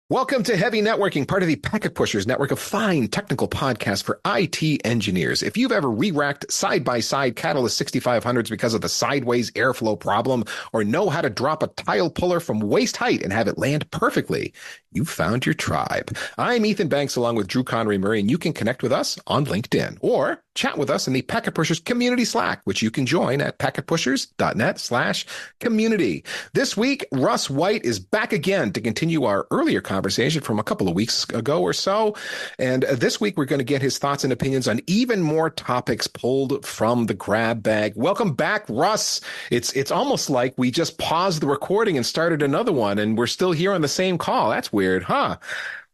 Welcome to Heavy Networking, part of the Packet Pushers network of fine technical podcasts for IT engineers. If you've ever re-racked side-by-side Catalyst 6500s because of the sideways airflow problem, or know how to drop a tile puller from waist height and have it land perfectly, you've found your tribe. I'm Ethan Banks along with Drew Connery Murray, and you can connect with us on LinkedIn or chat with us in the Packet Pushers community Slack, which you can join at packetpushers.net/community. This week, Russ White is back again to continue our earlier conversation from a couple of weeks ago or so. And this week, we're going to get his thoughts and opinions on even more topics pulled from the grab bag. Welcome back, Russ. It's almost like we just paused the recording and started another one, and we're still here on the same call. That's weird, huh?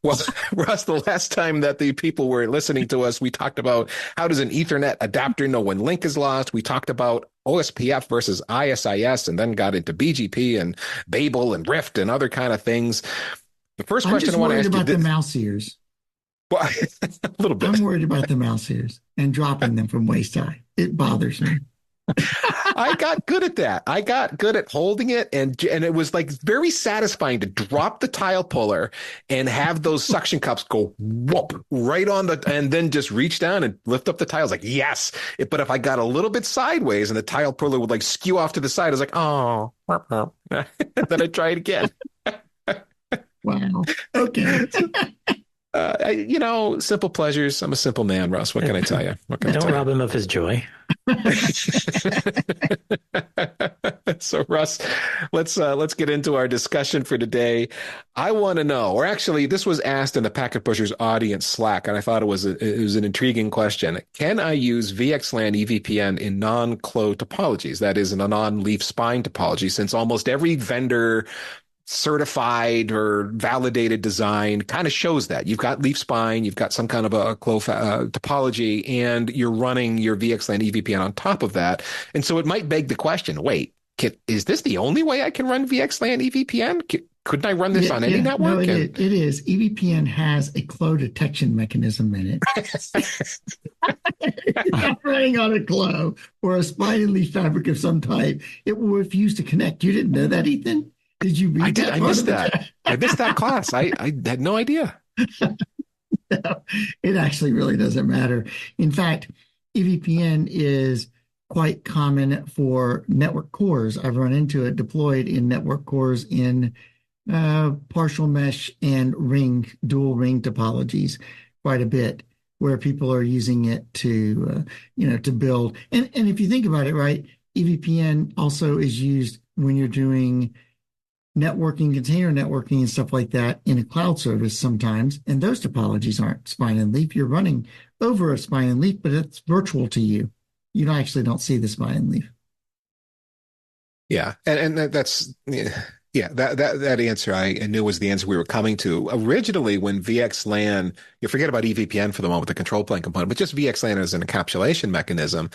Well, Russ, the last time that the people were listening to us, we talked about how does an Ethernet adapter know when link is lost. We talked about OSPF versus ISIS, and then got into BGP and Babel and Rift and other kind of things. The first question I want to ask you... I'm just worried about the mouse ears. Well, a little bit. I'm worried about the mouse ears and dropping them from waist high. It bothers me. I got good at that. I got good at holding it, and it was like very satisfying to drop the tile puller and have those suction cups go whoop right on and then just reach down and lift up the tiles. Like, yes. But if I got a little bit sideways and the tile puller would like skew off to the side, I was like, oh, then I try it again. Wow. Okay. Simple pleasures. I'm a simple man, Russ. What can I tell you? Don't rob him of his joy. So, Russ, let's get into our discussion for today. I want to know, or actually, this was asked in the Packet Pushers audience Slack, and I thought it was an intriguing question. Can I use VXLAN EVPN in non-CLO topologies? That is, in a non-leaf spine topology, since almost every vendor certified or validated design kind of shows that you've got leaf spine, you've got some kind of a topology, and you're running your VXLAN EVPN on top of that. And so it might beg the question, wait, is this the only way I can run VXLAN EVPN? Couldn't I run this on any network? No, it is. EVPN has a CLO detection mechanism in it. If you're running on a CLO or a spine and leaf fabric of some type, it will refuse to connect. You didn't know that, Ethan? Did you read that? I missed that. I missed that class. I had no idea. No, it actually really doesn't matter. In fact, EVPN is quite common for network cores. I've run into it deployed in network cores in partial mesh and dual ring topologies quite a bit, where people are using it to build. And if you think about it, right, EVPN also is used when you're doing networking, container networking, and stuff like that in a cloud service sometimes. And those topologies aren't spine and leaf. You're running over a spine and leaf, but it's virtual to you. You actually don't see the spine and leaf. Yeah. And that's, that answer I knew was the answer we were coming to. Originally, when VXLAN, you forget about EVPN for the moment, the control plane component, but just VXLAN as an encapsulation mechanism,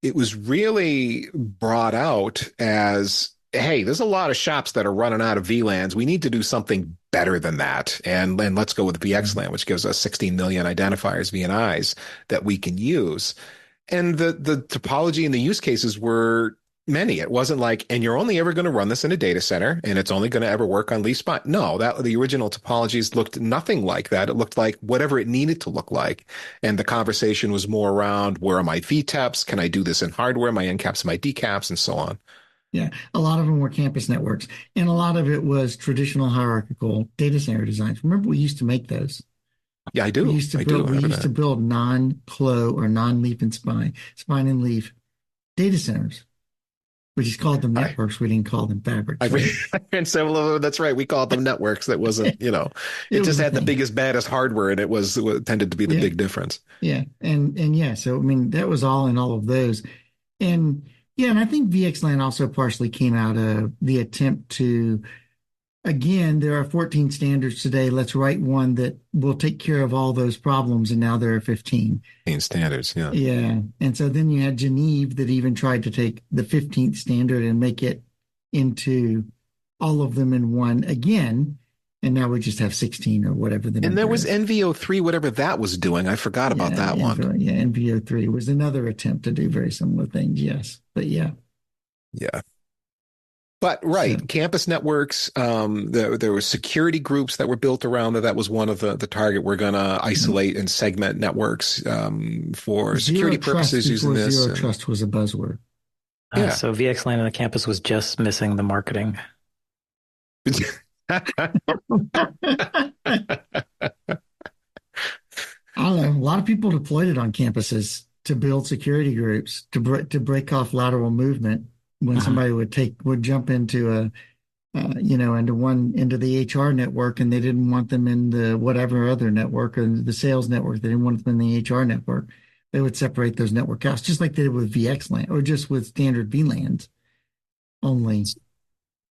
it was really brought out as, hey, there's a lot of shops that are running out of VLANs. We need to do something better than that. And let's go with VXLAN, which gives us 16 million identifiers, VNIs, that we can use. And the topology and the use cases were many. It wasn't like, and you're only ever going to run this in a data center, and it's only going to ever work on leaf spine. No, the original topologies looked nothing like that. It looked like whatever it needed to look like. And the conversation was more around, where are my VTEPs? Can I do this in hardware? My NCAPs, my DCAPs, and so on. Yeah, a lot of them were campus networks, and a lot of it was traditional hierarchical data center designs. Remember, we used to make those. Yeah, I do. We used to build non-CLO or non-leaf and spine and leaf data centers. We just called them networks. We didn't call them fabrics. And several of them, that's right. We called them networks. That wasn't, it just had the biggest, baddest hardware, and it tended to be the big difference. Yeah, and so I mean, that was all in all of those, and. Yeah, and I think VXLAN also partially came out of the attempt to, again, there are 14 standards today. Let's write one that will take care of all those problems, and now there are 15. 15 standards, yeah. Yeah, and so then you had Geneve that even tried to take the 15th standard and make it into all of them in one again, and now we just have 16 or whatever the number is. And there was NVO3, whatever that was doing. I forgot about that one. Yeah, NVO3 was another attempt to do very similar things, yes. But yeah. Yeah. But So, right, campus networks, there were security groups that were built around that. That was one of the target. We're going to you isolate and segment networks for zero security trust purposes using before this. zero And trust was a buzzword. yeah. So VXLAN on the campus was just missing the marketing. I don't know. A lot of people deployed it on campuses to build security groups to break off lateral movement when Mhm. somebody would jump into a into the HR network and they didn't want them in the whatever other network or the sales network. They didn't want them in the HR network. They would separate those network outs just like they did with VXLAN or just with standard VLANs only.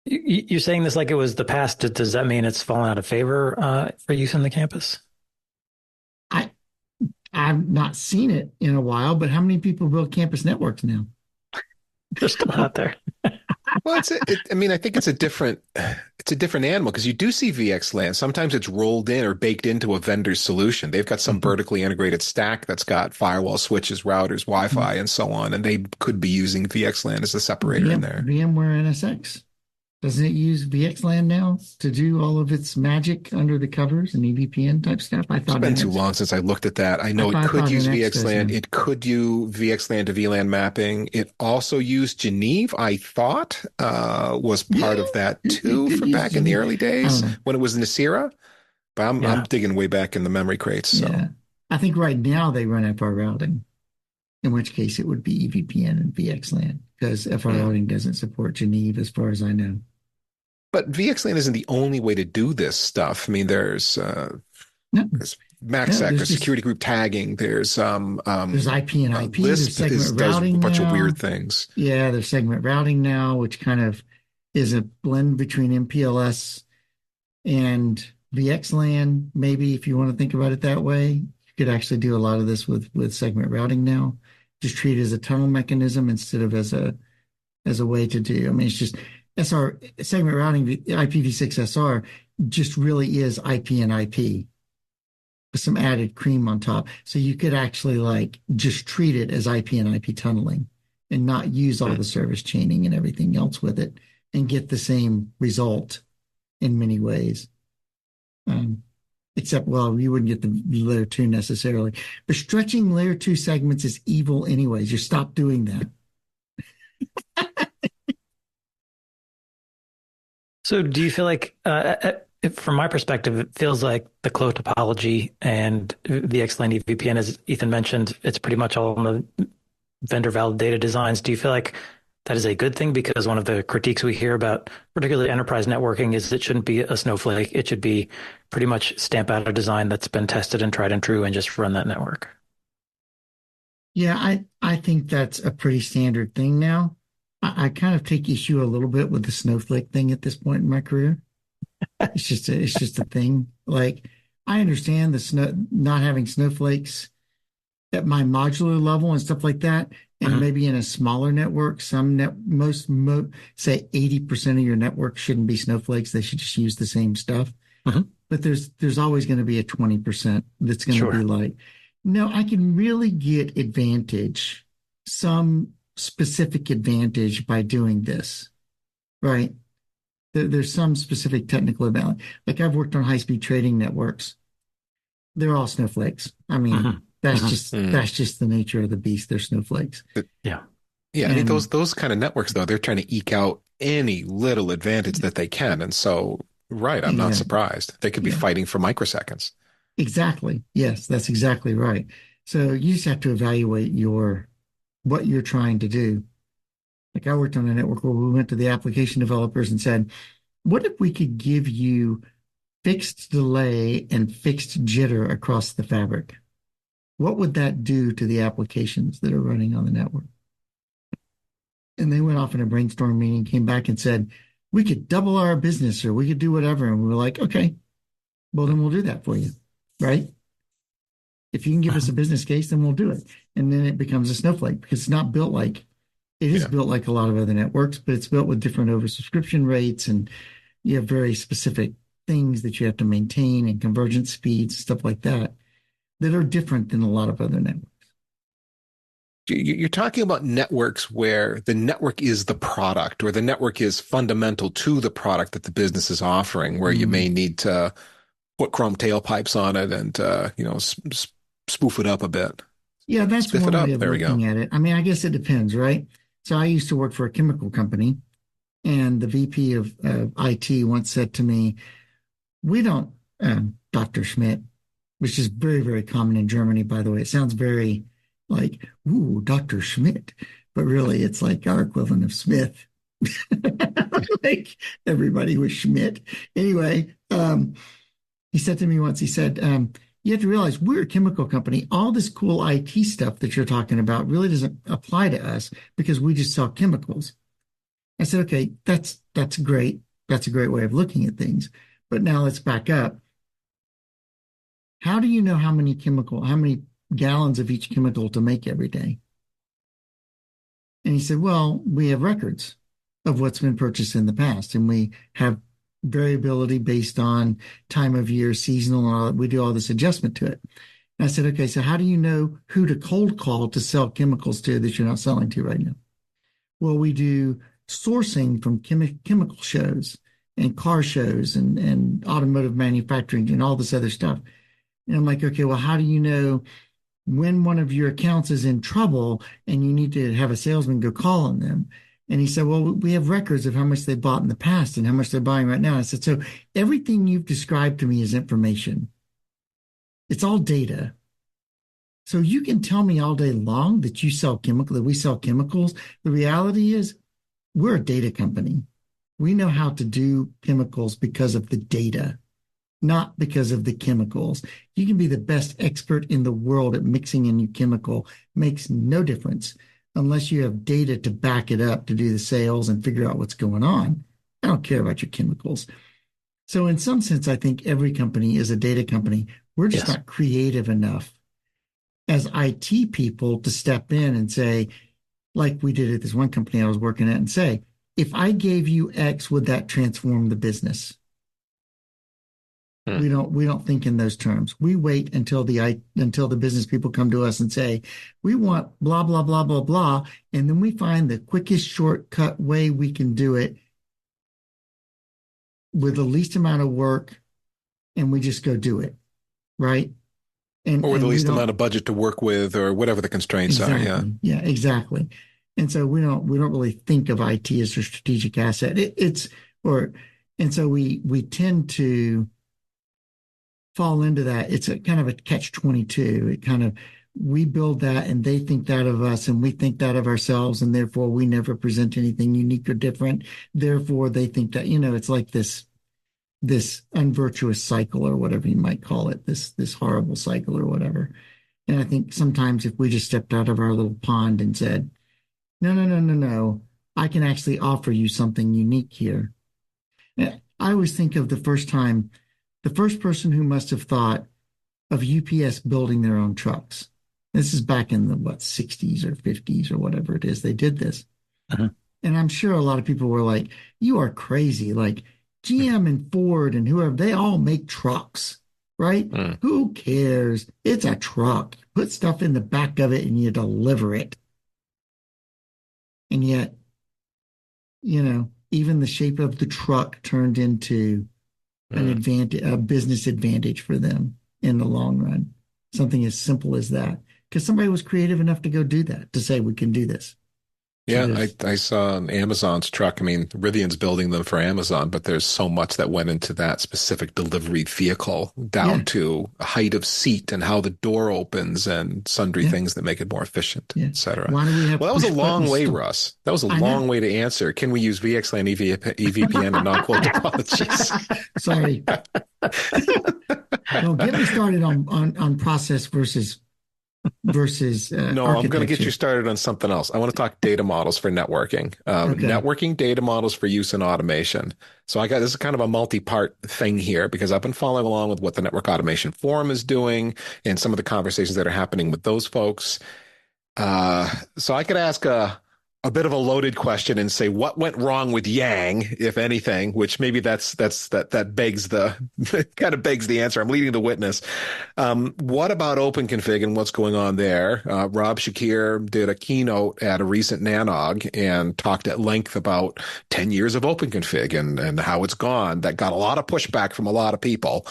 You're saying this like it was the past. Does that mean it's fallen out of favor for use on the campus? I I've not seen it in a while, but how many people build campus networks now? They're still out there. Well, I mean, I think it's a different animal because you do see VXLAN. Sometimes it's rolled in or baked into a vendor's solution. They've got some Mhm. vertically integrated stack that's got firewall switches, routers, Wi-Fi, and so on, and they could be using VXLAN as a separator in there. VMware NSX. Doesn't it use VXLAN now to do all of its magic under the covers and EVPN type stuff? It's been too long since I looked at that. I know it I could thought use NX does VXLAN. now. It could do VXLAN to VLAN mapping. It also used Geneve, I thought, was part Yeah, of that it too could for use back in the Genie. early I don't days know. when it was Nicira. But I'm Yeah. digging way back in the memory crates. So, Yeah. I think right now they run FR routing, in which case it would be EVPN and VXLAN because FR hmm. routing doesn't support Geneve as far as I know. But VXLAN isn't the only way to do this stuff. I mean, No, there's no, MACsec, there's security group tagging, there's IP and IP, there's Lisp segment does a routing bunch of weird now. things. Yeah, there's segment routing now, which kind of is a blend between MPLS and VXLAN. Maybe if you want to think about it that way, you could actually do a lot of this with segment routing now. Just treat it as a tunnel mechanism instead of as a way to do. I mean, it's just SR segment routing IPv6 SR just really is IP and IP with some added cream on top. So you could actually like just treat it as IP and IP tunneling and not use all Hmm. the service chaining and everything else with it and get the same result in many ways. Um, Except, well, you wouldn't get the layer two necessarily. But stretching layer two segments is evil anyways. You stop doing that. So do you feel like, from my perspective, it feels like the Clo topology and VXLAN EVPN, as Ethan mentioned, it's pretty much all in the vendor validated designs. Do you feel like that is a good thing? Because one of the critiques we hear about, particularly enterprise networking, is it shouldn't be a snowflake. It should be pretty much stamp out a design that's been tested and tried and true and just run that network. Yeah, I think that's a pretty standard thing now. I kind of take issue a little bit with the snowflake thing at this point in my career. It's just a thing. Like I understand the snow not having snowflakes at my modular level and stuff like that. And Mhm. maybe in a smaller network, say 80% of your network shouldn't be snowflakes. They should just use the same stuff. Mhm. But there's always going to be a 20% that's going to be Sure. like, no, I can really get advantage, some specific advantage by doing this, right? There's some specific technical advantage. Like I've worked on high-speed trading networks. They're all snowflakes. I mean, Mhm. Mhm. Hmm. that's just the nature of the beast. They're snowflakes. Yeah. Yeah, I mean And those kind of networks though, they're trying to eke out any little advantage that they can. And so, right, I'm not exactly, surprised. They could be yeah, fighting for microseconds. exactly. Yes, that's exactly right. So you just have to evaluate your what you're trying to do. Like I worked on a network where we went to the application developers and said, what if we could give you fixed delay and fixed jitter across the fabric? What would that do to the applications that are running on the network? And they went off in a brainstorm meeting, came back and said, we could double our business or we could do whatever. And we were like, okay, well, then we'll do that for you. Right. If you can give us a Mhm. business case, then we'll do it. And then it becomes a snowflake because it's not built like it is Yeah. built like a lot of other networks, but it's built with different oversubscription rates and you have very specific things that you have to maintain and convergence speeds, stuff like that, that are different than a lot of other networks. You're talking about networks where the network is the product or the network is fundamental to the product that the business is offering, where you Mm. may need to put Chrome tailpipes on it and, spoof it up a bit. Yeah, that's Spiff it one way up. of There we go. looking at it. I mean, I guess it depends, right? So I used to work for a chemical company, and the VP of IT once said to me, "We don't, Dr. Schmidt," which is very, very common in Germany, by the way. It sounds very like, ooh, Dr. Schmidt, but really it's like our equivalent of Smith. Like everybody was Schmidt. Anyway, he said to me once, he said, you have to realize we're a chemical company. All this cool IT stuff that you're talking about really doesn't apply to us because we just sell chemicals. I said, okay, that's great. That's a great way of looking at things. But now let's back up. How do you know how many gallons of each chemical to make every day? And he said, well, we have records of what's been purchased in the past, and we have variability based on time of year, seasonal, and all that. We do all this adjustment to it. And I said, okay, so how do you know who to cold call to sell chemicals to that you're not selling to right now? Well, we do sourcing from chemical shows and car shows and automotive manufacturing and all this other stuff. And I'm like, okay, well, how do you know when one of your accounts is in trouble and you need to have a salesman go call on them? And he said, well, we have records of how much they bought in the past and how much they're buying right now. I said, so everything you've described to me is information. It's all data. So you can tell me all day long that that we sell chemicals. The reality is we're a data company. We know how to do chemicals because of the data, not because of the chemicals. You can be the best expert in the world at mixing a new chemical, makes no difference unless you have data to back it up to do the sales and figure out what's going on. I don't care about your chemicals. So in some sense, I think every company is a data company. We're just Yes. not creative enough as IT people to step in and say, like we did at this one company I was working at, and say, if I gave you X, would that transform the business? Hmm. We don't think in those terms. We wait until the business people come to us and say, we want blah blah blah blah blah, and then we find the quickest shortcut way we can do it with the least amount of work, and we just go do it, right? And Or the we least don't amount of budget to work with or whatever the constraints are. Yeah. exactly, yeah, exactly. And so we don't really think of IT as a strategic asset. It's or and so we tend to fall into that. It's a kind of a catch 22. It kind of, we build that and they think that of us and we think that of ourselves. And therefore we never present anything unique or different. Therefore they think that, it's like this unvirtuous cycle or whatever you might call it, this horrible cycle or whatever. And I think sometimes if we just stepped out of our little pond and said, no, no, no, no, no, I can actually offer you something unique here. I always think of the first person who must have thought of UPS building their own trucks. This is back in the 60s or 50s or whatever it is they did this. Uh-huh. And I'm sure a lot of people were like, you are crazy. Like GM and Ford and whoever, they all make trucks, right? Hmm. Who cares? It's a truck. Put stuff in the back of it and you deliver it. And yet, even the shape of the truck turned into Hmm. a business advantage for them in the long run. Something as simple as that. Because somebody was creative enough to go do that, to say we can do this. So Yeah, there's, I saw Amazon's truck. I mean, Rivian's building them for Amazon, but there's so much that went into that specific delivery vehicle, yeah, down to height of seat and how the door opens and sundry yeah, things that make it more efficient, yeah. etc. Why do we have Well, that was a push button long way, store? Russ. That was a I know. long way to answer. Can we use VXLAN, EVPN, and non-quote topologies? Sorry. Don't get me started on process versus No, I'm going to get you architecture. started on something else. I want to talk data models for networking, Okay. networking data models for use in automation. So this is kind of a multi-part thing here because I've been following along with what the Network Automation Forum is doing and some of the conversations that are happening with those folks. So I could ask a bit of a loaded question and say what went wrong with Yang, if anything, which maybe that begs the kind of begs the answer. I'm leading the witness. What about OpenConfig and what's going on there? Rob Shakir did a keynote at a recent NANOG and talked at length about 10 years of OpenConfig and how it's gone. That got a lot of pushback from a lot of people.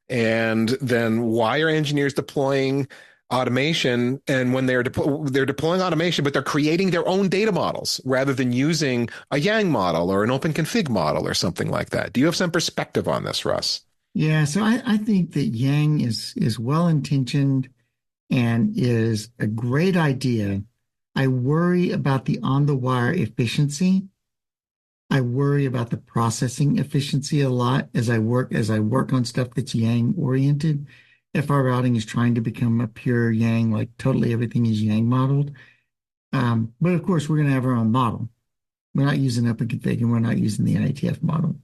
And then why are engineers deploying automation? And when they're deploying automation, but they're creating their own data models rather than using a Yang model or an OpenConfig model or something like that. Do you have some perspective on this, Russ? Yeah, so I think that Yang is well intentioned and is a great idea. I worry about the on the wire efficiency. I worry about the processing efficiency a lot as I work on stuff that's Yang oriented. If our routing is trying to become a pure Yang, like totally everything is Yang modeled. But of course, we're going to have our own model. We're not using OpenConfig and we're not using the IETF model.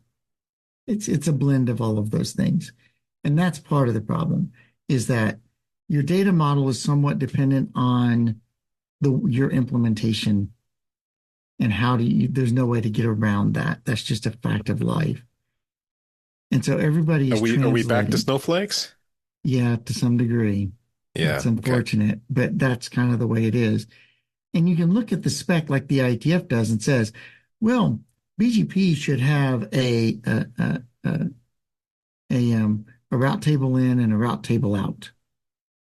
It's a blend of all of those things. And that's part of the problem, is that your data model is somewhat dependent on your implementation. And there's no way to get around that. That's just a fact of life. And so everybody is Are we back to translating. Snowflakes? Yeah, to some degree. Yeah. It's unfortunate, but that's kind of the way it is. And you can look at the spec like the IETF does and says, well, BGP should have a route table in and a route table out.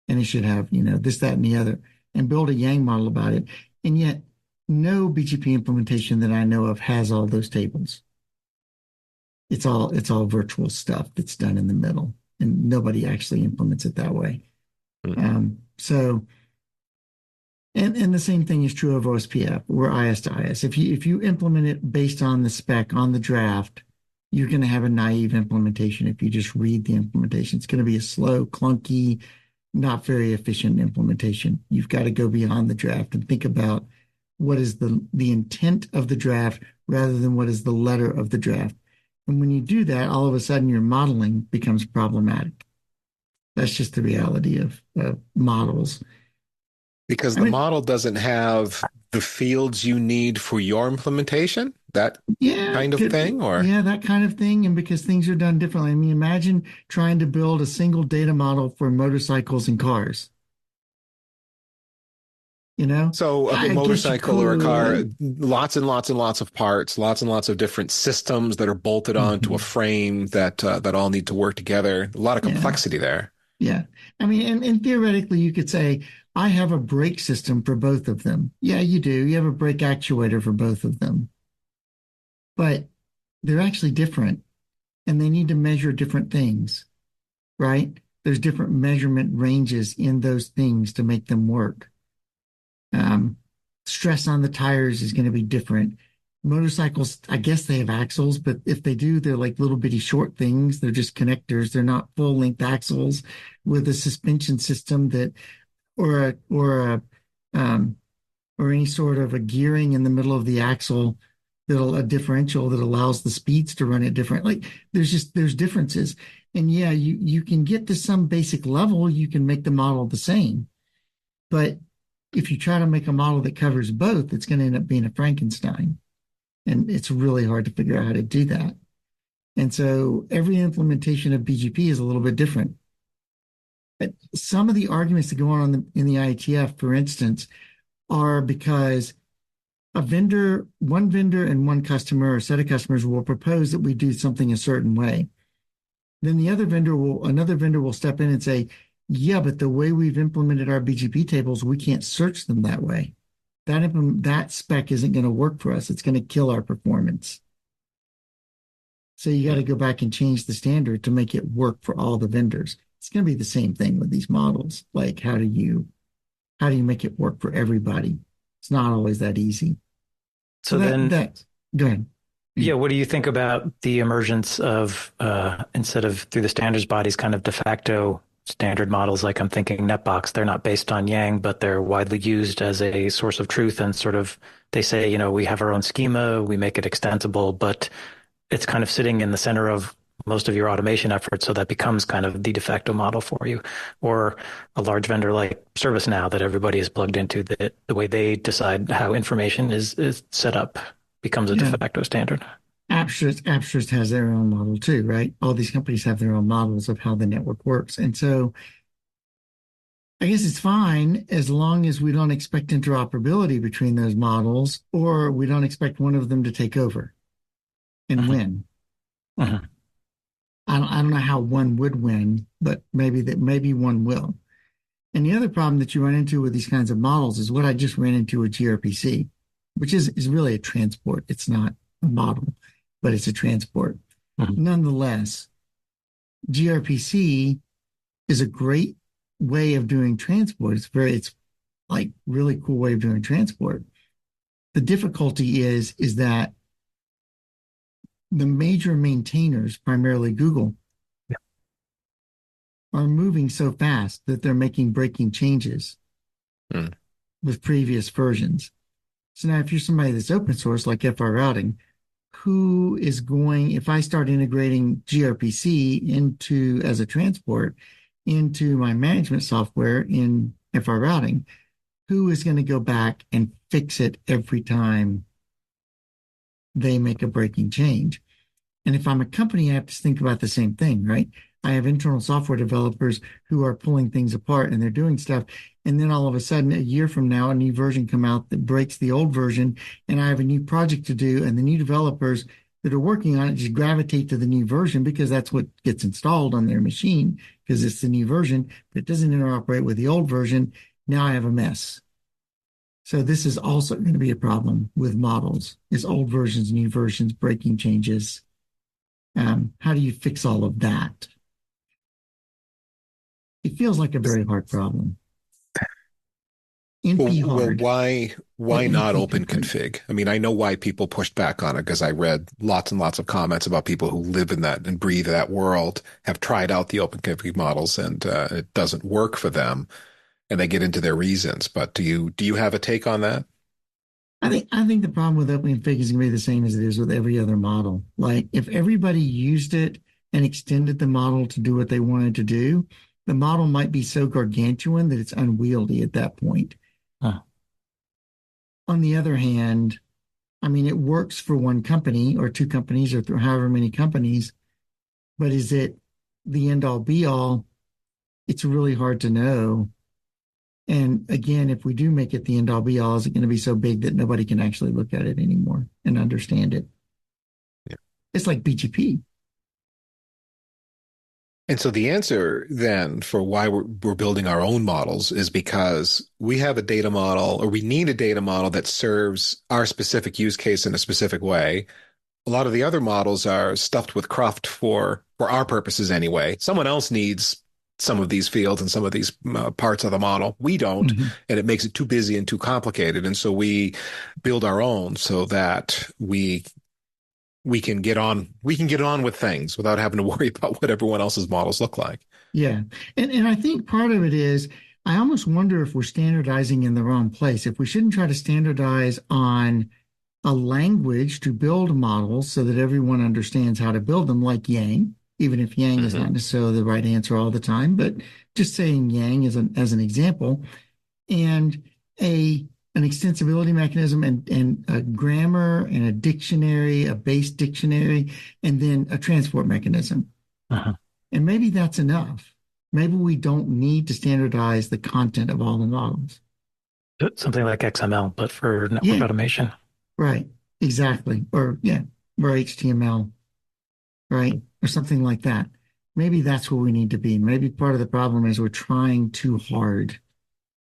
And it should have, this, that, and the other, and build a Yang model about it. And yet no BGP implementation that I know of has all those tables. It's all virtual stuff that's done in the middle, and nobody actually implements it that way. Mm-hmm. And the same thing is true of OSPF or IS to IS. If you implement it based on the spec on the draft, you're going to have a naive implementation. If you just read the implementation, it's going to be a slow, clunky, not very efficient implementation. You've got to go beyond the draft and think about what is the intent of the draft rather than what is the letter of the draft. And when you do that, all of a sudden your modeling becomes problematic. That's just the reality of models. Because the model doesn't have the fields you need for your implementation, that kind of thing, or that kind of thing, and because things are done differently. I mean, imagine trying to build a single data model for motorcycles and cars. So a motorcycle or a car, lots and lots and lots of parts, lots and lots of different systems that are bolted onto a frame that all need to work together. A lot of complexity there. Yeah. I mean, and theoretically, you could say, I have a brake system for both of them. Yeah, you do. You have a brake actuator for both of them. But they're actually different, and they need to measure different things, right? There's different measurement ranges in those things to make them work. Stress on the tires is going to be different. Motorcycles, I guess they have axles, but if they do, they're like little bitty short things. They're just connectors. They're not full length axles with a suspension system or any sort of a gearing in the middle of the axle a differential that allows the speeds to run at different. Like there's differences. And yeah, you can get to some basic level, you can make the model the same. But if you try to make a model that covers both, it's going to end up being a Frankenstein. And it's really hard to figure out how to do that. And so every implementation of BGP is a little bit different. But some of the arguments that go on in the IETF, for instance, are because one vendor and one customer or set of customers will propose that we do something a certain way. Then another vendor will step in and say, yeah, but the way we've implemented our BGP tables, we can't search them that way. That spec isn't going to work for us. It's going to kill our performance. So you got to go back and change the standard to make it work for all the vendors. It's going to be the same thing with these models. Like, how do you make it work for everybody? It's not always that easy. So go ahead. Yeah, what do you think about the emergence of, instead of through the standards bodies, kind of de facto standard models? Like I'm thinking Netbox, they're not based on Yang, but they're widely used as a source of truth. And sort of, they say, we have our own schema, we make it extensible, but it's kind of sitting in the center of most of your automation efforts. So that becomes kind of the de facto model for you. Or a large vendor like ServiceNow that everybody is plugged into, that the way they decide how information is set up becomes a de Yeah. facto standard. Apstra's has their own model too, right? All these companies have their own models of how the network works. And so I guess it's fine as long as we don't expect interoperability between those models, or we don't expect one of them to take over and Mhm. win. Mhm. I don't know how one would win, but maybe one will. And the other problem that you run into with these kinds of models is what I just ran into with gRPC, which is really a transport. It's not a model, but it's a transport. Mhm. Nonetheless, gRPC is a great way of doing transport. It's like really cool way of doing transport. The difficulty is that the major maintainers, primarily Google, Yeah. are moving so fast that they're making breaking changes Hmm. with previous versions. So now if you're somebody that's open source like FR routing, who is going, if I start integrating gRPC into as a transport into my management software in FR routing, who is going to go back and fix it every time they make a breaking change? And if I'm a company, I have to think about the same thing, right? I have internal software developers who are pulling things apart and they're doing stuff. And then all of a sudden, a year from now, a new version come out that breaks the old version, and I have a new project to do, and the new developers that are working on it just gravitate to the new version because that's what gets installed on their machine because it's the new version, but it doesn't interoperate with the old version. Now I have a mess. So this is also going to be a problem with models, is old versions, new versions, breaking changes. How do you fix all of that? It feels like a very hard problem. Well, NP well, hard or why not NP hard. OpenConfig? I mean, I know why people pushed back on it because I read lots and lots of comments about people who live in that and breathe that world, have tried out the OpenConfig models, and it doesn't work for them, and they get into their reasons. But do you have a take on that? I think the problem with OpenConfig is going to be the same as it is with every other model. Like if everybody used it and extended the model to do what they wanted to do, the model might be so gargantuan that it's unwieldy at that point. Huh. On the other hand, I mean, it works for one company or two companies or however many companies, but is it the end all be all? It's really hard to know. And again, if we do make it the end all be all, is it going to be so big that nobody can actually look at it anymore and understand it? Yeah. It's like BGP. And so the answer then for why we're building our own models is because we have a data model or we need a data model that serves our specific use case in a specific way. A lot of the other models are stuffed with cruft for our purposes anyway. Someone else needs some of these fields and some of these parts of the model. We don't, Mm-hmm. and it makes it too busy and too complicated. And so we build our own so that we can get on with things without having to worry about what everyone else's models look like. Yeah. And I think part of it is I almost wonder if we're standardizing in the wrong place. If we shouldn't try to standardize on a language to build models so that everyone understands how to build them, like Yang, even if Yang is Hmm. not necessarily the right answer all the time, but just saying Yang as an example, and a an extensibility mechanism and a grammar and a dictionary, a base dictionary, and then a transport mechanism. Uh-huh. And maybe that's enough. Maybe we don't need to standardize the content of all the models. Something like XML, but for network Yeah, automation. right. Exactly. Or yeah, or HTML, right? Or something like that. Maybe that's where we need to be. Maybe part of the problem is we're trying too hard.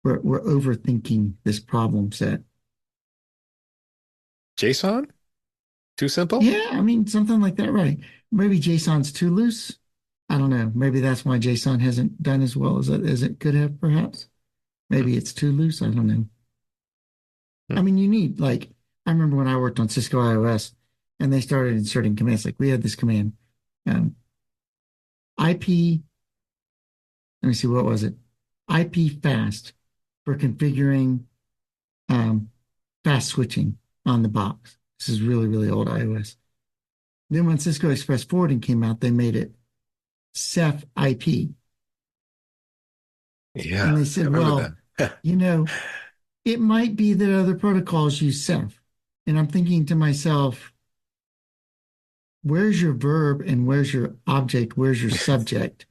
We're overthinking this problem set. JSON? Too simple? Yeah, I mean, something like that, right? Maybe JSON's too loose. I don't know. Maybe that's why JSON hasn't done as well as it could have, perhaps. Hmm. Maybe it's too loose. I don't know. Hmm. I mean, you need like I remember when I worked on Cisco iOS and they started inserting commands. Like we had this command, um, IP. Let me see, what was it? IP fast for configuring um, fast switching on the box. This is really, really old iOS. Then when Cisco Express Forwarding came out, they made it Ceph IP. And Yeah, they I said, remember well, that. you know, it might be that other protocols use Ceph. And I'm thinking to myself, where's your verb and where's your object? Where's your subject?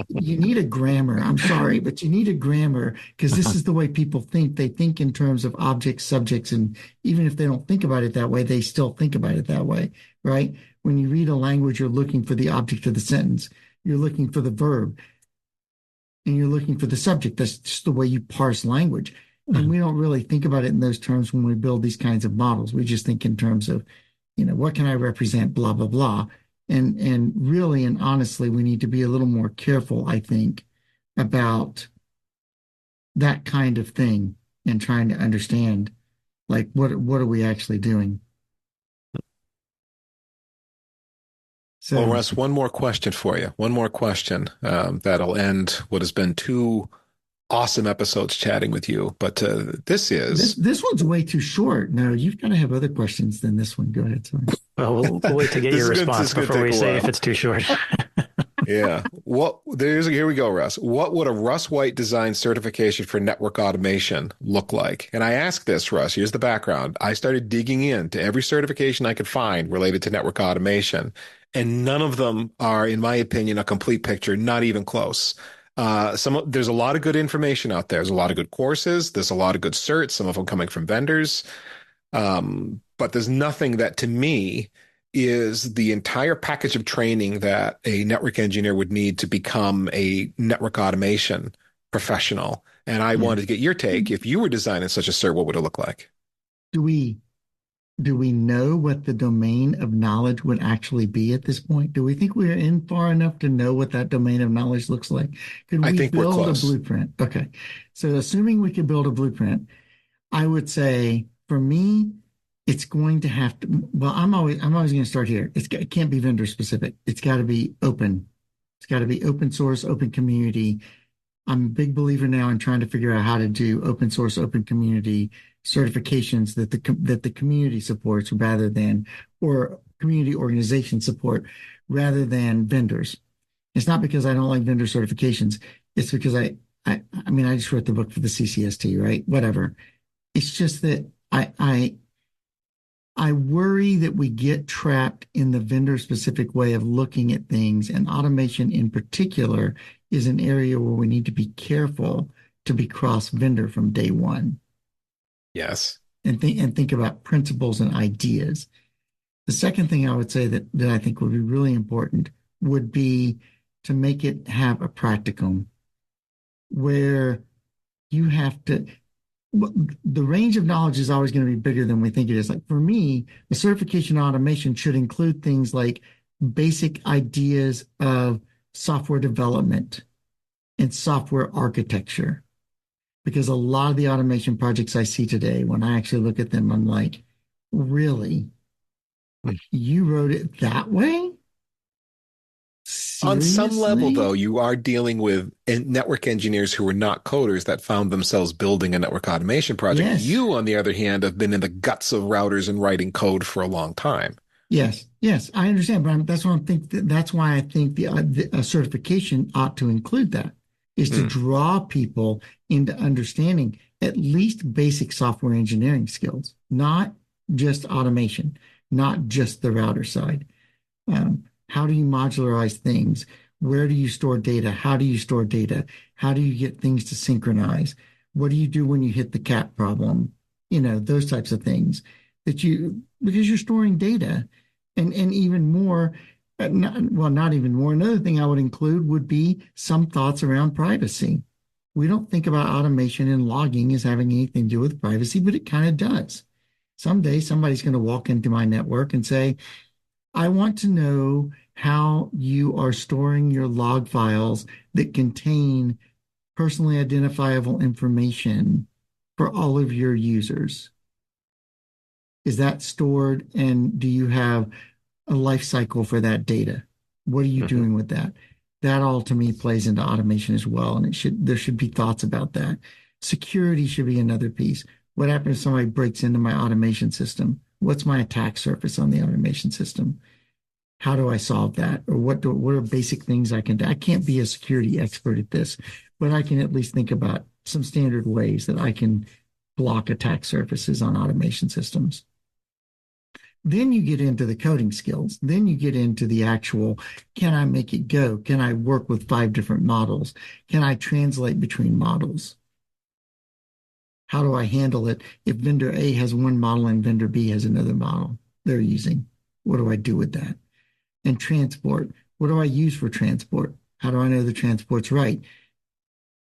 You need a grammar. I'm sorry, but you need a grammar because this is the way people think. They think in terms of objects, subjects, and even if they don't think about it that way, they still think about it that way, right? When you read a language, you're looking for the object of the sentence, you're looking for the verb, and you're looking for the subject. That's just the way you parse language. And we don't really think about it in those terms when we build these kinds of models. We just think in terms of, what can I represent, blah, blah, blah. And really and honestly, we need to be a little more careful, I think, about that kind of thing and trying to understand like what are we actually doing. Well, So Russ, one more question for you. One more question that'll end what has been two awesome episodes chatting with you. But this this is this one's way too short. No, you've got to have other questions than this one. Go ahead, sorry. Well, we'll wait to get this your is going response to before take we a say if while. it's too short. Yeah. Here we go, Russ. What would a Russ White design certification for network automation look like? And I asked this, Russ, here's the background. I started digging into every certification I could find related to network automation, and none of them are, in my opinion, a complete picture, not even close. There's a lot of good information out there. There's a lot of good courses. There's a lot of good certs, some of them coming from vendors. But there's nothing that to me is the entire package of training that a network engineer would need to become a network automation professional. And I Yeah. wanted to get your take. If you were designing such a cert, what would it look like? Do we do we know what the domain of knowledge would actually be at this point? Do we think we're in far enough to know what that domain of knowledge looks like? Could I we think we're build a close. blueprint? Okay. So assuming we could build a blueprint, I would say for me, it's going to have to, well, I'm always going to start here. It can't be vendor specific. It's got to be open. It's got to be open source, open community. I'm a big believer now in trying to figure out how to do open source, open community certifications that the community supports rather than, or community organization support rather than vendors. It's not because I don't like vendor certifications. It's because I mean, I just wrote the book for the CCST, right? Whatever. It's just that I worry that we get trapped in the vendor specific way of looking at things, and automation in particular is an area where we need to be careful to be cross vendor from day one Yes. and think about principles and ideas. The second thing I would say that I think would be really important would be to make it have a practicum where you have to the range of knowledge is always going to be bigger than we think it is. Like for me, the certification automation should include things like basic ideas of software development and software architecture. Because a lot of the automation projects I see today, when I actually look at them, I'm like, really? You wrote it that way? On some level, Seriously? though, you are dealing with network engineers who are not coders that found themselves building a network automation project. Yes. You, on the other hand, have been in the guts of routers and writing code for a long time. Yes, yes, I understand, but that's why I think a certification ought to include that, is to Mm, draw people into understanding at least basic software engineering skills, not just automation, not just the router side. How do you modularize things? Where do you store data? How do you store data? How do you get things to synchronize? What do you do when you hit the cap problem? Those types of things because you're storing data and even more, not even more. Another thing I would include would be some thoughts around privacy. We don't think about automation and logging as having anything to do with privacy, but it kind of does. Someday somebody's going to walk into my network and say, I want to know how you are storing your log files that contain personally identifiable information for all of your users. Is that stored, and do you have a life cycle for that data? What are you mhm. doing with that? That all to me plays into automation as well, and there should be thoughts about that. Security should be another piece. What happens if somebody breaks into my automation system? What's my attack surface on the automation system? How do I solve that? Or what are basic things I can do? I can't be a security expert at this, but I can at least think about some standard ways that I can block attack surfaces on automation systems. Then you get into the coding skills. Then you get into the actual, can I make it go? Can I work with 5 different models? Can I translate between models? How do I handle it if vendor A has one model and vendor B has another model they're using? What do I do with that? And transport. What do I use for transport? How do I know the transport's right?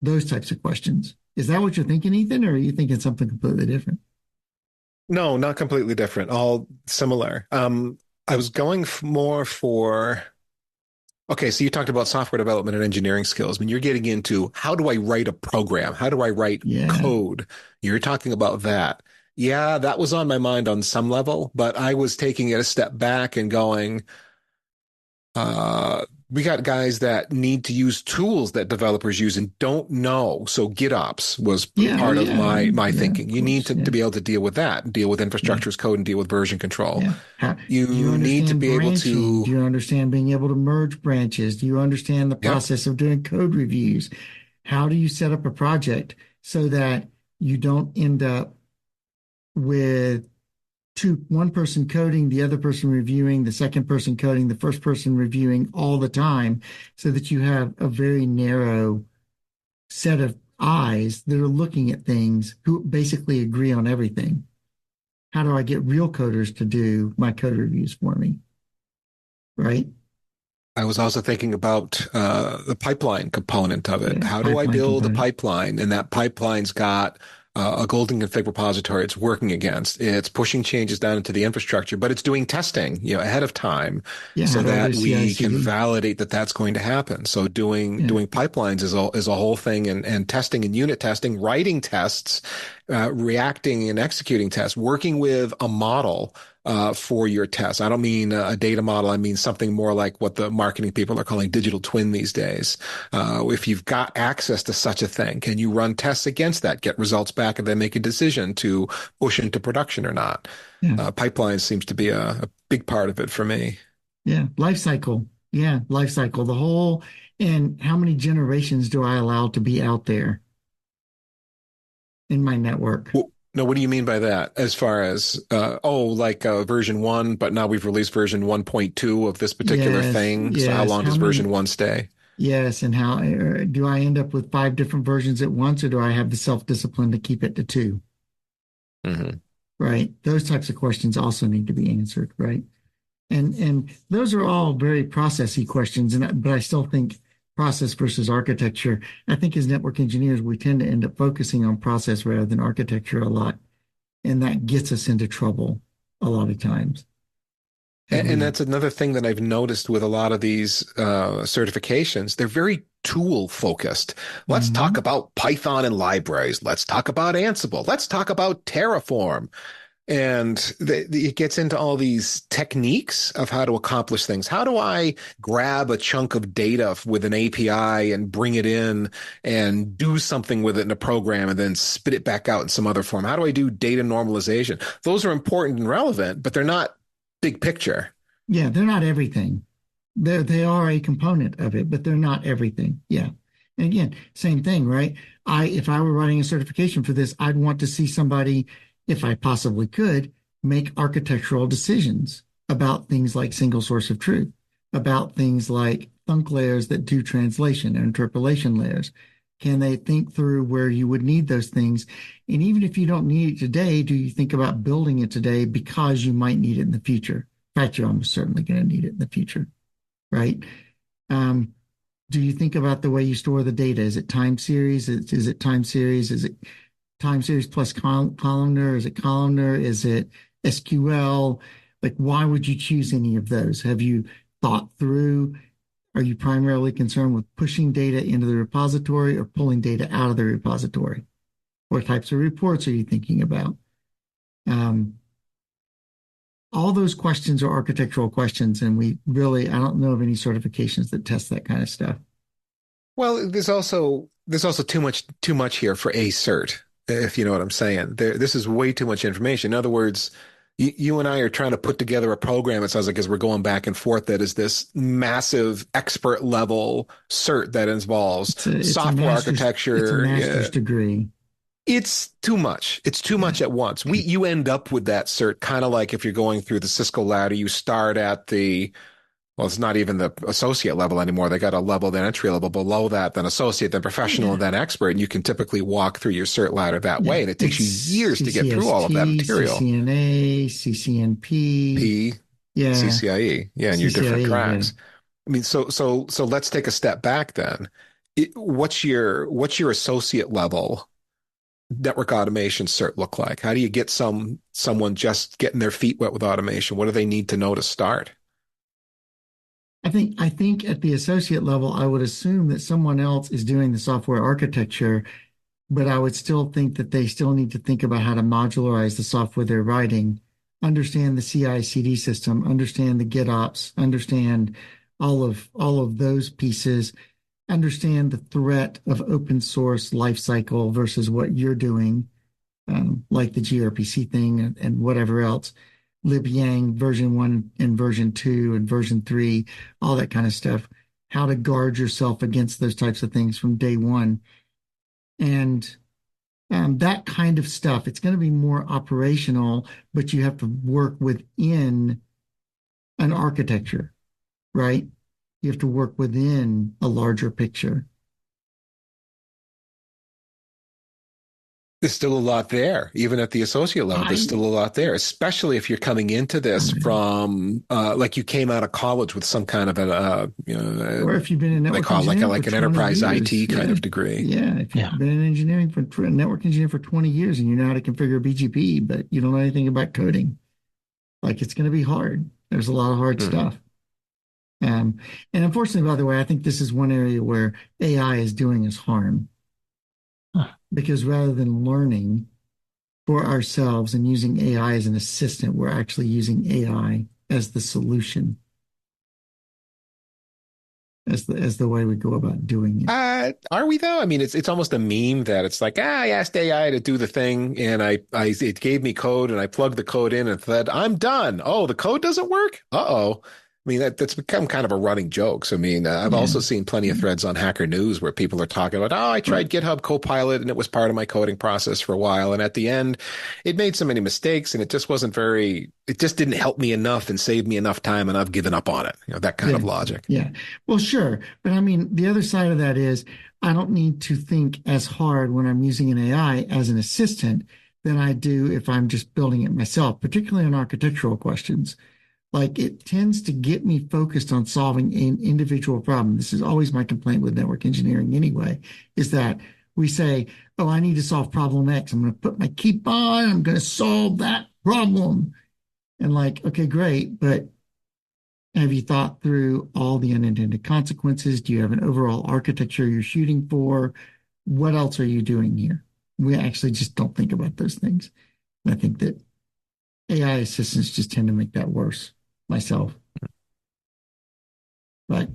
Those types of questions. Is that what you're thinking, Ethan, or are you thinking something completely different? No, not completely different, all similar. I was going more for, okay, so you talked about software development and engineering skills. I mean, you're getting into how do I write a program? How do I write Yeah. code? You're talking about that. Yeah, that was on my mind on some level, but I was taking it a step back and going, we got guys that need to use tools that developers use and don't know. So GitOps was Yeah. Oh, part of yeah. my Yeah. thinking. Of You need course. to Yeah. be able to deal with that, deal with Yeah. infrastructure as code and deal with version control. Yeah. Do you You need to understand be able branching? Do to, you understand being able to merge branches? Do you understand the yep. process of doing code reviews? How do you set up a project so that you don't end up with one person coding, the other person reviewing, the second person coding, the first person reviewing all the time, so that you have a very narrow set of eyes that are looking at things who basically agree on everything. How do I get real coders to do my code reviews for me? Right? I was also thinking about the pipeline component of it. Yeah, How do I pipeline build a component. pipeline? And that pipeline's got a golden config repository it's working against. It's pushing changes down into the infrastructure, but it's doing testing, ahead of time Yeah, how so do I do that we can CI/CD? validate that that's going to happen. So Yeah, doing pipelines is a whole thing, and testing and unit testing, writing tests, reacting and executing tests, working with a model for your tests. I don't mean a data model. I mean something more like what the marketing people are calling digital twin these days. If you've got access to such a thing, can you run tests against that, get results back, and then make a decision to push into production or not? yeah, Pipeline seems to be a big part of it for me. yeah. Life cycle. Yeah, life cycle. The whole, and how many generations do I allow to be out there in my network? Well, no, what do you mean by that? As far as, like version one, but now we've released version 1.2 of this particular Yes, thing. So how yes. long How does version many? one stay? Yes, and how do I end up with 5 different versions at once, or do I have the self-discipline to keep it to two? Hmm. Right? Those types of questions also need to be answered, right? And those are all very processy questions, but I still think process versus architecture. I think as network engineers, we tend to end up focusing on process rather than architecture a lot, and that gets us into trouble a lot of times. As And we, that's another thing that I've noticed with a lot of these certifications. They're very tool focused. Let's talk Mhm. about Python and libraries. Let's talk about Ansible. Let's talk about Terraform. And it gets into all these techniques of how to accomplish things. How do I grab a chunk of data with an API and bring it in and do something with it in a program and then spit it back out in some other form? How do I do data normalization? Those are important and relevant, but they're not big picture. Yeah, they're not everything. They are a component of it, but they're not everything. Yeah. And again, same thing, right? If I were writing a certification for this, I'd want to see somebody, if I possibly could, make architectural decisions about things like single source of truth, about things like thunk layers that do translation and interpolation layers. Can they think through where you would need those things? And even if you don't need it today, do you think about building it today because you might need it in the future? In fact, you're almost certainly going to need it in the future, right? Um, do you think about the way you store the data? Is it time series? Is it time series? Is it time series plus columnar? Is it columnar? Is it SQL? Like, why would you choose any of those? Have you thought through? Are you primarily concerned with pushing data into the repository or pulling data out of the repository? What types of reports are you thinking about? Um, all those questions are architectural questions, and I don't know of any certifications that test that kind of stuff. Well, there's also too much here for a cert, if you know what I'm saying. This is way too much information. In other words, You and I are trying to put together a program, it sounds like, as we're going back and forth, that is this massive expert level cert that involves It's a software architecture. master's degree. It's too much. It's too Yeah. much at once. You end up with that cert kind of like if you're going through the Cisco ladder, you start at well, it's not even the associate level anymore. They got a level, then entry level below that, then associate, then professional, and Yeah. then expert. And you can typically walk through your cert ladder that Yeah. way. And it takes It's you years to get through all of that CCST, material. CCNA, CCNP. P, Yeah. CCIE, yeah, and your different CCIE. Yeah. tracks. I mean, so let's take a step back then. What's your associate level network automation cert look like? How do you get someone just getting their feet wet with automation? What do they need to know to start? I think at the associate level, I would assume that someone else is doing the software architecture, but I would still think that they still need to think about how to modularize the software they're writing, understand the CI/CD system, understand the GitOps, understand all of those pieces, understand the threat of open source lifecycle versus what you're doing, like the gRPC thing and whatever else, libyang version 1 and version 2 and version 3, all that kind of stuff, how to guard yourself against those types of things from day one. And that kind of stuff, it's going to be more operational, but you have to work within an architecture, right? You have to work within a larger picture. There's still a lot there, even at the associate level. There's I, still a lot there, especially if you're coming into this I from like you came out of college with some kind of Or if you've been in they network call it engineering for like an 20 enterprise years, IT kind yeah. of degree. Yeah, if you've Yeah. been in engineering for network engineering for 20 years and you know how to configure BGP, but you don't know anything about coding, like it's going to be hard. There's a lot of hard Hmm. stuff. Um, and unfortunately, by the way, I think this is one area where AI is doing us harm Huh. because rather than learning for ourselves and using AI as an assistant, we're actually using AI as the solution, as the way we go about doing it. Are we though? I mean, it's almost a meme that it's like, I asked AI to do the thing, and it gave me code, and I plugged the code in and said, I'm done. Oh, the code doesn't work? Uh-oh. I mean, that's become kind of a running joke. So, I mean, I've Yeah. also seen plenty of threads on Hacker News where people are talking about, oh, I Right. tried GitHub Copilot and it was part of my coding process for a while. And at the end, it made so many mistakes and it just it just didn't help me enough and save me enough time and I've given up on it. That kind Yeah. of logic. Yeah. Well, sure. But I mean, the other side of that is I don't need to think as hard when I'm using an AI as an assistant than I do if I'm just building it myself, particularly on architectural questions. Like it tends to get me focused on solving an individual problem. This is always my complaint with network engineering anyway, is that we say, oh, I need to solve problem X. I'm going to put my keep on, I'm going to solve that problem. And like, okay, great. But have you thought through all the unintended consequences? Do you have an overall architecture you're shooting for? What else are you doing here? We actually just don't think about those things. And I think that AI assistants just tend to make that worse myself. But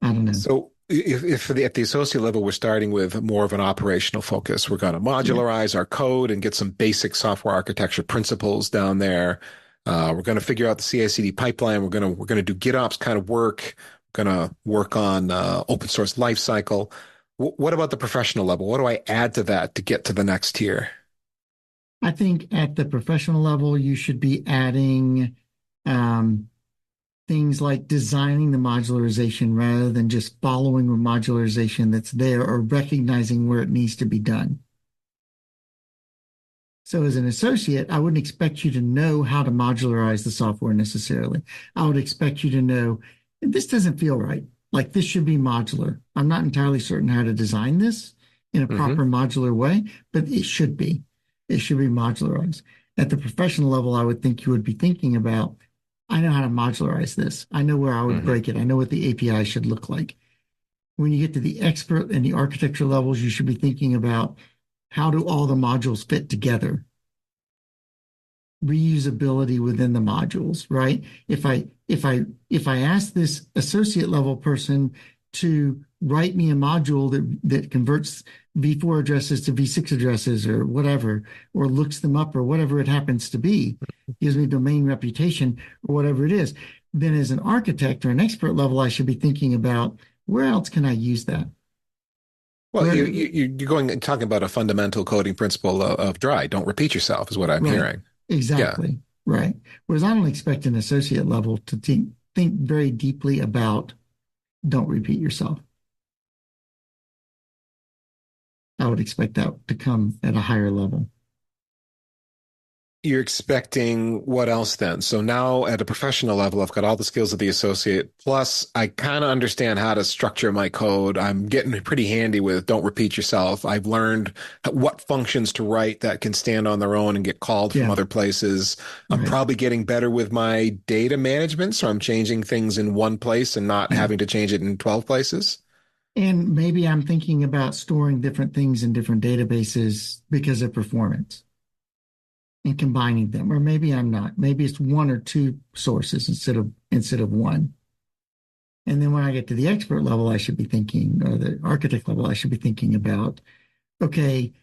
I don't know. So if at the associate level, we're starting with more of an operational focus, we're going to Yeah. modularize our code and get some basic software architecture principles down there. We're going to figure out the CI/CD pipeline. We're going to do GitOps kind of work. We're going to work on open source lifecycle. What about the professional level? What do I add to that to get to the next tier? I think at the professional level, you should be adding um, things like designing the modularization rather than just following the modularization that's there or recognizing where it needs to be done. So as an associate, I wouldn't expect you to know how to modularize the software necessarily. I would expect you to know this doesn't feel right. Like this should be modular. I'm not entirely certain how to design this in a Hmm. proper modular way, but it should be. It should be modularized. At the professional level, I would think you would be thinking about, I know how to modularize this. I know where I would Hmm. break it. I know what the API should look like. When you get to the expert and the architecture levels, you should be thinking about how do all the modules fit together? Reusability within the modules, right? If I ask this associate level person to write me a module that converts V4 addresses to V6 addresses or whatever, or looks them up or whatever it happens to be, gives me domain reputation or whatever it is, then as an architect or an expert level, I should be thinking about where else can I use that? Well, you're going and talking about a fundamental coding principle of dry. Don't repeat yourself, is what I'm Right. hearing. Yeah. Exactly. Right. Whereas I don't expect an associate level to think very deeply about don't repeat yourself. I would expect that to come at a higher level. You're expecting what else then? So now at a professional level, I've got all the skills of the associate. Plus, I kind of understand how to structure my code. I'm getting pretty handy with don't repeat yourself. I've learned what functions to write that can stand on their own and get called from Yeah. other places. I'm Right. probably getting better with my data management. So I'm changing things in one place and not Yeah. having to change it in 12 places. And maybe I'm thinking about storing different things in different databases because of performance and combining them. Or maybe I'm not. Maybe it's one or two sources instead of one. And then when I get to the expert level, I should be thinking, or the architect level, I should be thinking about, okay,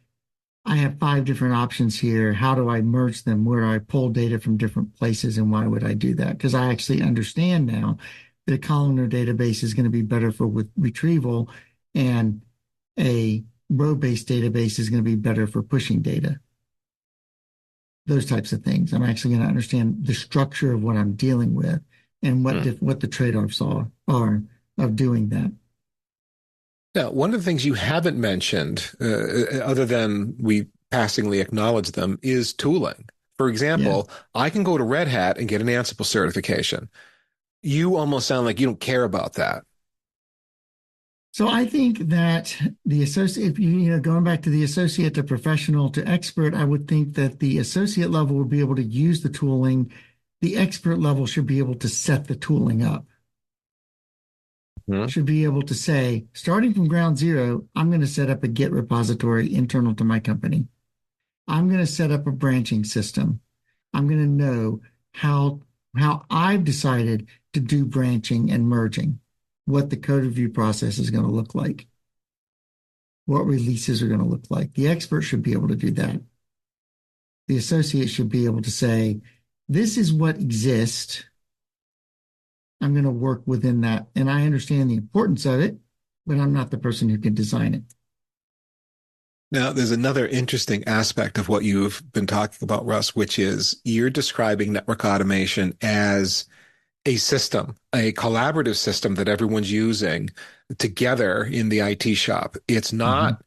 I have 5 different options here. How do I merge them? Where do I pull data from different places? And why would I do that? Because I actually understand now that a columnar database is going to be better for retrieval, and a row-based database is going to be better for pushing data. Those types of things. I'm actually going to understand the structure of what I'm dealing with and what the trade-offs are of doing that. Now, one of the things you haven't mentioned, other than we passingly acknowledge them, is tooling. For Yeah. example, I can go to Red Hat and get an Ansible certification. You almost sound like you don't care about that. So I think that the associate, if going back to the associate to professional to expert, I would think that the associate level would be able to use the tooling. The expert level should be able to set the tooling up. Hmm. Should be able to say, starting from ground zero, I'm going to set up a Git repository internal to my company. I'm going to set up a branching system. I'm going to know how I've decided to do branching and merging, what the code review process is going to look like, what releases are going to look like. The expert should be able to do that. The associate should be able to say, this is what exists. I'm going to work within that. And I understand the importance of it, but I'm not the person who can design it. Now, there's another interesting aspect of what you've been talking about, Russ, which is you're describing network automation as a system, a collaborative system that everyone's using together in the IT shop. It's Mhm. not,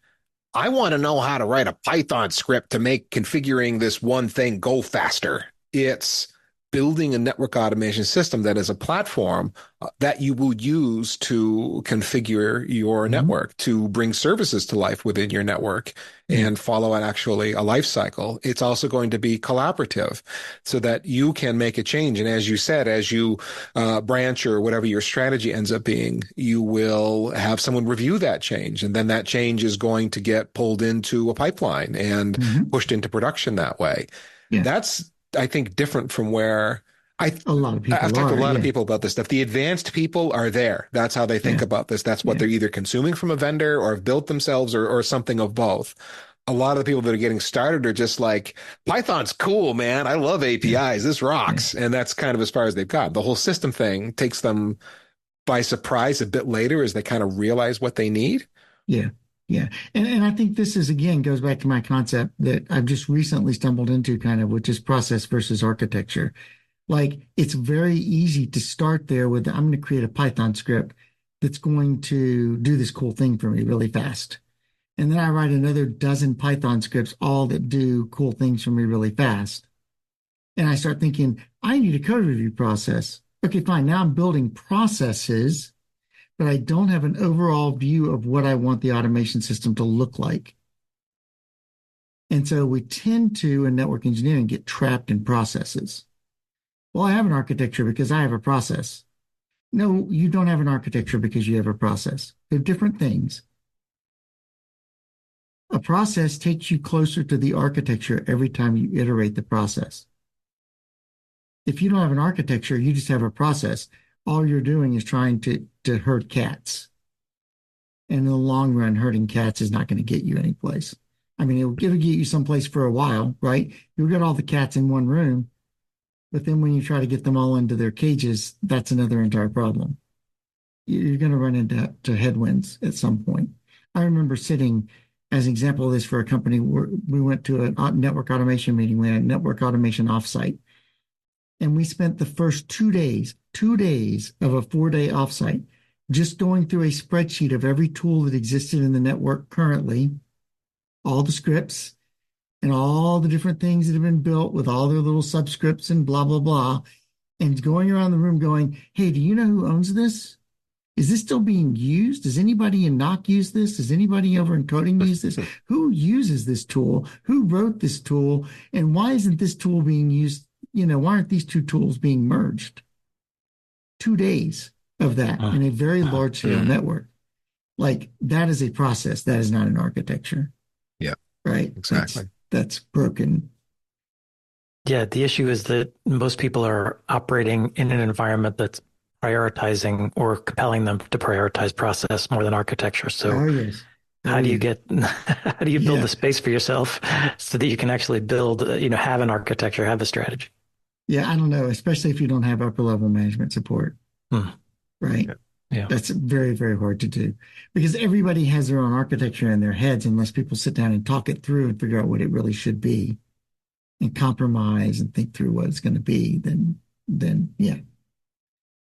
I want to know how to write a Python script to make configuring this one thing go faster. It's building a network automation system that is a platform that you will use to configure your Mhm. network, to bring services to life within your network Yeah. and follow an actually a life cycle. It's also going to be collaborative so that you can make a change. And as you said, as you branch or whatever your strategy ends up being, you will have someone review that change. And then that change is going to get pulled into a pipeline and Mhm. pushed into production that way. Yeah. That's, I think, different from where I, A lot of I've people talked to a are. lot of Yeah. people about this stuff. The advanced people are there. That's how they think Yeah. about this. That's what Yeah. they're either consuming from a vendor or have built themselves or something of both. A lot of the people that are getting started are just like, Python's cool, man. I love Yeah. APIs. This Yeah. rocks. And that's kind of as far as they've got. The whole system thing takes them by surprise a bit later as they kind of realize what they need. Yeah. Yeah. And I think this is, again, goes back to my concept that I've just recently stumbled into kind of, which is process versus architecture. Like it's very easy to start there with, I'm going to create a Python script that's going to do this cool thing for me really fast. And then I write another dozen Python scripts, all that do cool things for me really fast. And I start thinking, I need a code review process. Okay, fine. Now I'm building processes, but I don't have an overall view of what I want the automation system to look like. And so we tend to, in network engineering, get trapped in processes. Well, I have an architecture because I have a process. No, you don't have an architecture because you have a process. They're different things. A process takes you closer to the architecture every time you iterate the process. If you don't have an architecture, you just have a process. All you're doing is trying to herd cats. And in the long run, herding cats is not going to get you anyplace. I mean, it'll get you someplace for a while, right? You'll get all the cats in one room, but then when you try to get them all into their cages, that's another entire problem. You're going to run into headwinds at some point. I remember sitting as an example of this for a company where we went to a network automation meeting. We had a network automation offsite. And we spent the first 2 days of a 4-day offsite, just going through a spreadsheet of every tool that existed in the network currently, all the scripts and all the different things that have been built with all their little subscripts and blah, blah, blah, and going around the room going, hey, do you know who owns this? Is this still being used? Does anybody in NOC use this? Does anybody over in coding use this? Who uses this tool? Who wrote this tool? And why isn't this tool being used? Why aren't these two tools being merged? 2 days of that in a very large scale network. Like that is a process. That is not an architecture. Yeah, right. Exactly. That's broken. Yeah. The issue is that most people are operating in an environment that's prioritizing or compelling them to prioritize process more than architecture. So yes. How do you build the space for yourself so that you can actually build, have an architecture, have a strategy? Yeah, I don't know, especially if you don't have upper level management support, right? Yeah. That's very, very hard to do because everybody has their own architecture in their heads unless people sit down and talk it through and figure out what it really should be and compromise and think through what it's going to be. Then yeah,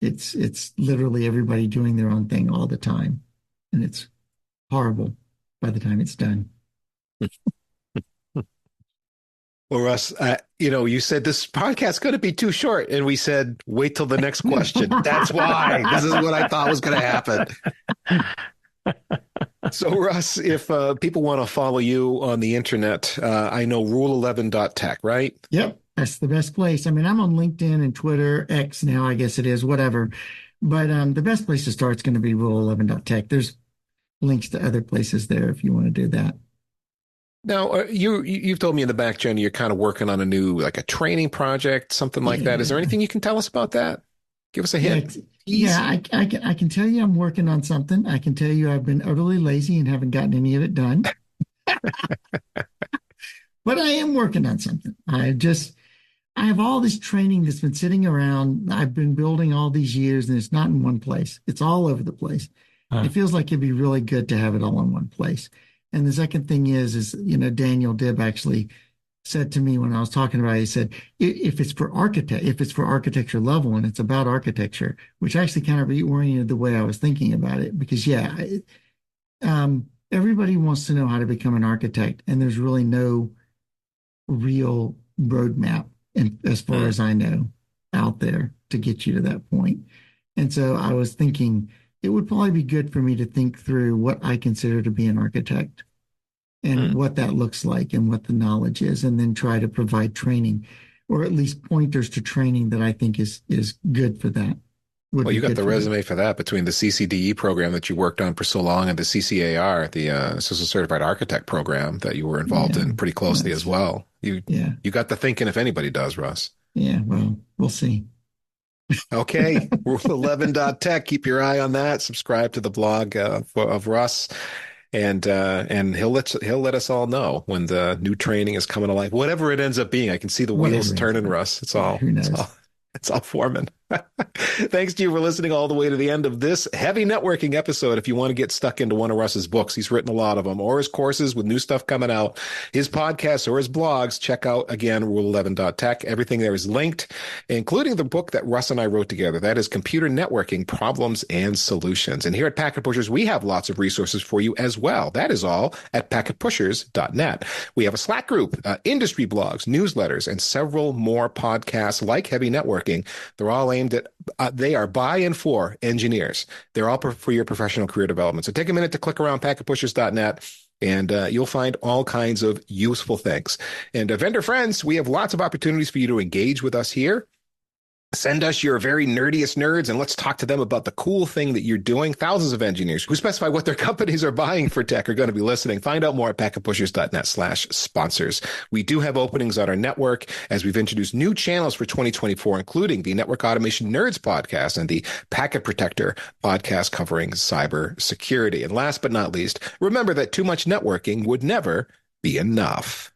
it's literally everybody doing their own thing all the time, and it's horrible by the time it's done. Well, Russ, you said this podcast's going to be too short, and we said, wait till the next question. That's why. This is what I thought was going to happen. So, Russ, if people want to follow you on the internet, I know rule11.tech, right? Yep, that's the best place. I mean, I'm on LinkedIn and Twitter, X now, I guess it is, whatever. But the best place to start is going to be rule11.tech. There's links to other places there if you want to do that. Now, you've told me in the back, Jenny, you're kind of working on a new, like a training project, something like that. Is there anything you can tell us about that? Give us a hint. I can tell you I'm working on something. I can tell you I've been utterly lazy and haven't gotten any of it done. But I am working on something. I have all this training that's been sitting around. I've been building all these years, and it's not in one place. It's all over the place. It feels like it'd be really good to have it all in one place. And the second thing is Daniel Dibb actually said to me when I was talking about it, he said, if it's for architecture level and it's about architecture, which actually kind of reoriented the way I was thinking about it, because everybody wants to know how to become an architect, and there's really no real roadmap, and as far as I know, out there to get you to that point. And so I was thinking it would probably be good for me to think through what I consider to be an architect and what that looks like and what the knowledge is, and then try to provide training or at least pointers to training that I think is good for that. Well, you got the resume for that between the CCDE program that you worked on for so long and the CCAR, the Assistant Certified Architect program that you were involved in pretty closely as well. You got the thinking if anybody does, Russ. Yeah, well, we'll see. Okay, rule11.tech. Keep your eye on that. Subscribe to the blog of Russ, and he'll let us all know when the new training is coming to life. Whatever it ends up being, I can see the wheels turning, Russ. It's all forming. Thanks to you for listening all the way to the end of this heavy networking episode. If you want to get stuck into one of Russ's books, he's written a lot of them, or his courses with new stuff coming out, his podcasts or his blogs, check out, again, rule11.tech. Everything there is linked, including the book that Russ and I wrote together. That is Computer Networking Problems and Solutions. And here at Packet Pushers, we have lots of resources for you as well. That is all at packetpushers.net. We have a Slack group, industry blogs, newsletters, and several more podcasts like Heavy Networking. They're all aimed at, they are by and for engineers. They're all for your professional career development. So take a minute to click around packetpushers.net, and you'll find all kinds of useful things. And vendor friends, we have lots of opportunities for you to engage with us here. Send us your very nerdiest nerds and let's talk to them about the cool thing that you're doing. Thousands of engineers who specify what their companies are buying for tech are going to be listening. Find out more at packetpushers.net/sponsors. We do have openings on our network as we've introduced new channels for 2024, including the Network Automation Nerds podcast and the Packet Protector podcast covering cyber security. And last but not least, remember that too much networking would never be enough.